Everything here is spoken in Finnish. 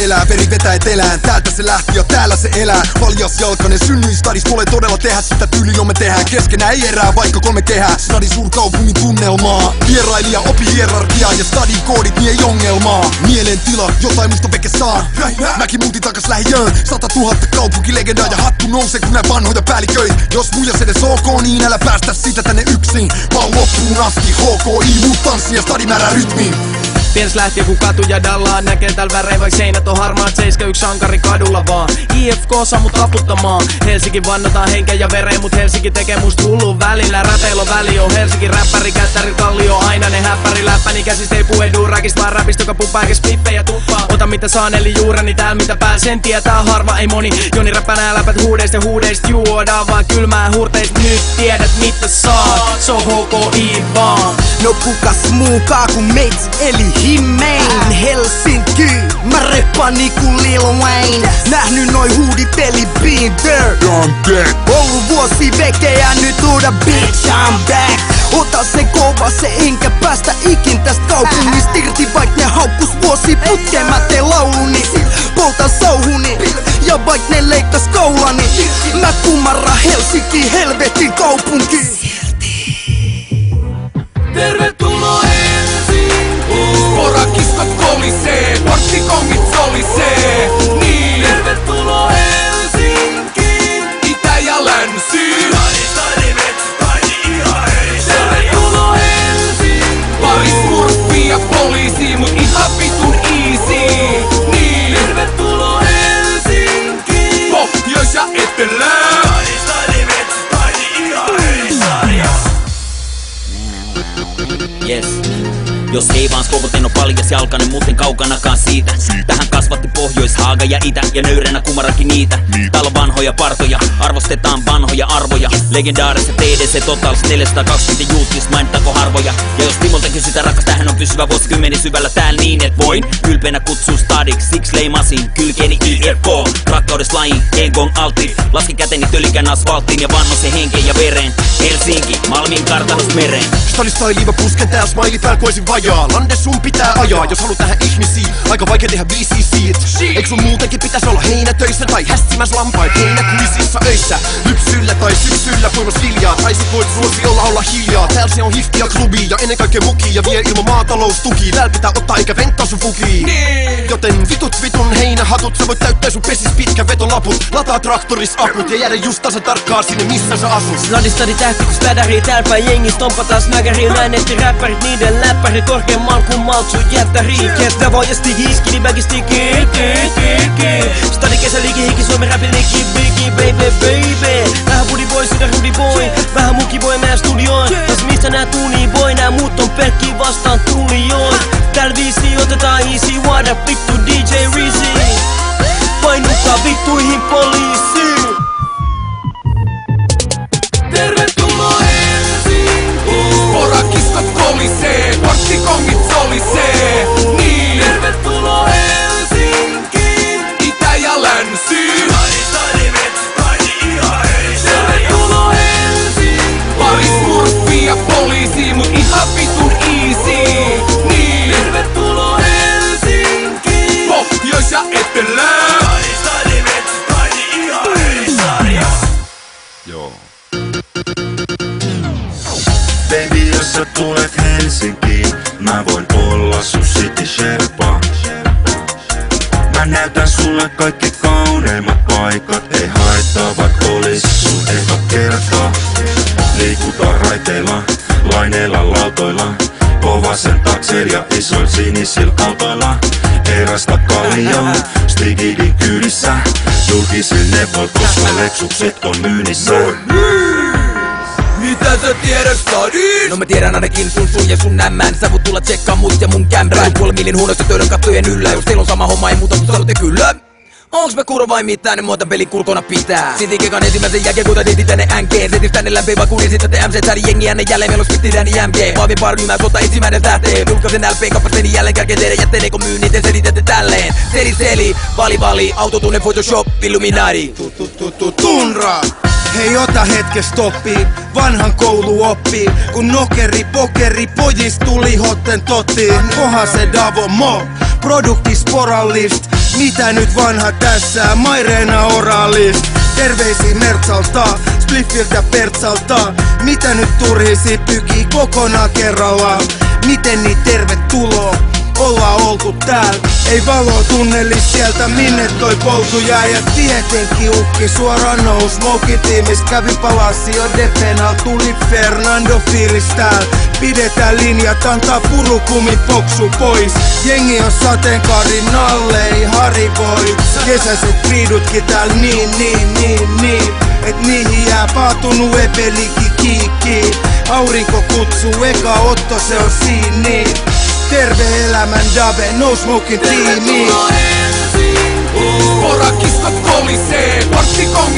elää, veri vetää etelään. Täältä se lähti ja täällä se elää. Valjas jalkainen synnyin stadis, tulee todella tehdä sitä tyyliin me tehdään. Keskenään ei erää, vaikka 3 kehää. Stadin suurkaupungin tunnelmaa. Vierailija opi hierarkiaa ja stadin koodit, niin ei ongelmaa. Mielentila, jotain musta veke saa. Mäkin muutin takas lähiöön. 100 000 kaupunkilegendaa ja hattu nousee kun nää vanhoja päälliköitä. Jos muijas edes ok, niin älä päästä sitä tänne yksin. Vaan loppuun asti HKI, muut tanssi ja stadin määrää rytmiin. Piens lähtiö kun katuja dallaa, näkee tällä värein vaik seinät on harmaat. 7-1 sankari kadulla vaan, IFK saa mut taputtamaan. Helsinki vannotaan henkeä ja vereen, mut Helsinki tekee musta hullun välillä. Räpeillä väli on Helsinki räppäri, kättäri kallio. Aina ne häppäri läppäni, käsistä ei puhe duurakista, vaan räpistä joka pumpääkäs pippejä tuppaa. Ota mitä saan eli juureni täällä mitä pääl, sen tietää harva ei moni. Joni räppänää läpät huudeista ja huudeista, juodaan vaan kylmää huurteista. Nyt tiedät mitä saat, so HKI vaan. No kukas muukaa kun meits eli Himmein Helsinki, mä reppaan niinku Lil Wayne. Nähny noi huudit eli been there. Ollut vuosi vekeä, nyt luoda bitch I'm back. Ota se kova se enkä päästä ikin tästä kaupungista irti. Vaik ne haukkus vuosi putkeen mä teen lauluni. Poltan sauhuni ja vaik ne leikkas koulani. Mä kumarra Helsinki, helvetin kaupunki. Tervetuloa Helsinkiin! Porakiskot kolisee, parkkikongit solisee. Niin. Tervetuloa Helsinkiin! Itä ja länsi. Tervetuloa Helsinkiin! Pari smurfia ja poliisi, mut ihan vitun easy. Niin. Tervetuloa Helsinkiin! Pohjois ja etelä. Yes. Jos ei vaan skopot en oo paljas jalkainen, muuten kaukanakaan siitä. Tähän kasvatti Pohjois, Haaga ja Itä ja nöyränä kumarakin niitä. Täällä on vanhoja partoja, arvostetaan vanhoja arvoja. Legendaarista TDC Totals 420 juutlist, mainittaako harvoja. Ja jos Timolta kysytään rakas, tähän on pysyvä vuosikymmeni syvällä täällä niin et voin ylpeänä kutsua stadiksi, siksi leimasin kylkeeni IFK. Rakkaudesta lajiin, Engong altti, laski käteni tölikän asfalttiin ja vanno se henkeen ja vereen. Helsinki, Malmin kartanosta mereen. Stadista ei liiva pusken tää smiley pääl koisin vajaa. Lande sun pitää ajaa, jos haluat tähän ihmisiin. Aika vaikea tehdä BCC. Eikö sun muutenkin pitäis olla heinätöissä tai hässimäs lampaat heinäkuisissa öissä? Lypsyllä tai syksyllä puimas viljaa. Tai sit voit suosiolla olla hiljaa. Täällä se on hiftiä klubi ja ennen kaikkea muki. Ja vie ilman maataloustuki. Täällä pitää ottaa eikä venttaa sun fukiin. Joten vitun heinähatut. Sä voit täyttää sun pesis pitkä vetolaput. Lataa traktoris akut ja jäädä just tasan tarkkaan sinne missä sä asut. Stadi tähti kun spädärii, täällä päin jengi stompataan smäkäriin. Näin etti räppärit, niiden läppäri korkeamman kun maltsu jättärii. Kestä voi ja stigi, skidi baggi stigi. Stadi kesä liiki, hiki, Suomen räpi liiki, biggie, baby. Vähän budi boy, sitä rudi boy. Vähän muki boy meidän studioon. Tos mistä nää tuuni boy, nää muut on pelkki vastaan tulijoon. Täällä viisi otetaan easy, what up vittu DJ Reezy. Painuttaa vittuihin poliisiin. Tervetuloa Helsinkiin! Porakiskot kolisee, parkkikongit solisee. Niin. Tervetuloa Helsinkiin! Itä ja länsi. Tervetuloa Helsinkiin! Pari smurfia ja poliisi, mut ihan vitun easy. Niin. Tervetuloa Helsinkiin! Pohjois ja etelä. Baby, jos sä tulet Helsinkiin, mä voin olla sun city sherpa. Mä näytän sulle kaikki kauneimmat paikat. Ei haittaa vaik olis sun eka kerta. Liikutaan raiteilla, laineilla lautoilla. Kovasen takseilla ja isoil sinisil autoilla. Erasta kallion, stigidin kyydissä. Julkisin nepal, koska leksukset on myynnissä. Mitä sä tiedät stadin? No mä tiedän ainakin sun ja sun nämmän. Sä voit tulla tsekkaa mut ja mun kämprän. 5 millin huonoista töiden kattojen yllä. Jos teillä on sama homma ei muuta kun sanotte kyllä. Onks me kurva vai mitään, niin muuta pelin kulkona pitää. Silti kekan ensimmäisen jälkeen kuuta tiitti tänne NG. Setis tänne lämpii vaan kun esitätte MC. Täällä jengi ääneen jälleen meillä on spitti tänne MG. Vaavin parmymään sota ensimmäinen tähteen. Julkaisen LP-kappasteni jälleen kärkeen teidän jätteen. Eikö myy niitä selitätte tälleen. Seli, vali, autotune, Photoshop, Illuminati. Tunra! Hei ota hetken stoppi, vanhan koulu oppii. Kun nokeri, pokeri, pojis tuli hotten totiin. Kohan se Davo Mo, produkti sporallist. Mitä nyt vanha tässä, Maireena Oralis? Terveisiä Mertsalta, Spliffiltä Pertsalta. Mitä nyt turhisi pykii kokonaan kerrallaan? Miten niin tervetuloa? Ollaan oltu tääl, ei valoa tunnelis sieltä minne toi polku jää. Ja tietenkin ukki suoraan nous, Smoke-tiimis kävi Palacio de Penal, tuli Fernando fiilis tääl. Pidetään linjat, antaa purukumi poksu pois. Jengi on sateenkaarin alle, ei harivoi. Kesäiset riidutkin tääl niin. Et niihin jää paatunut epeliki kiikki. Aurinko kutsuu, eka otto se on siinä. Terve elämän Dave, no smoking tiimi. Porakistot kolisee, porttikon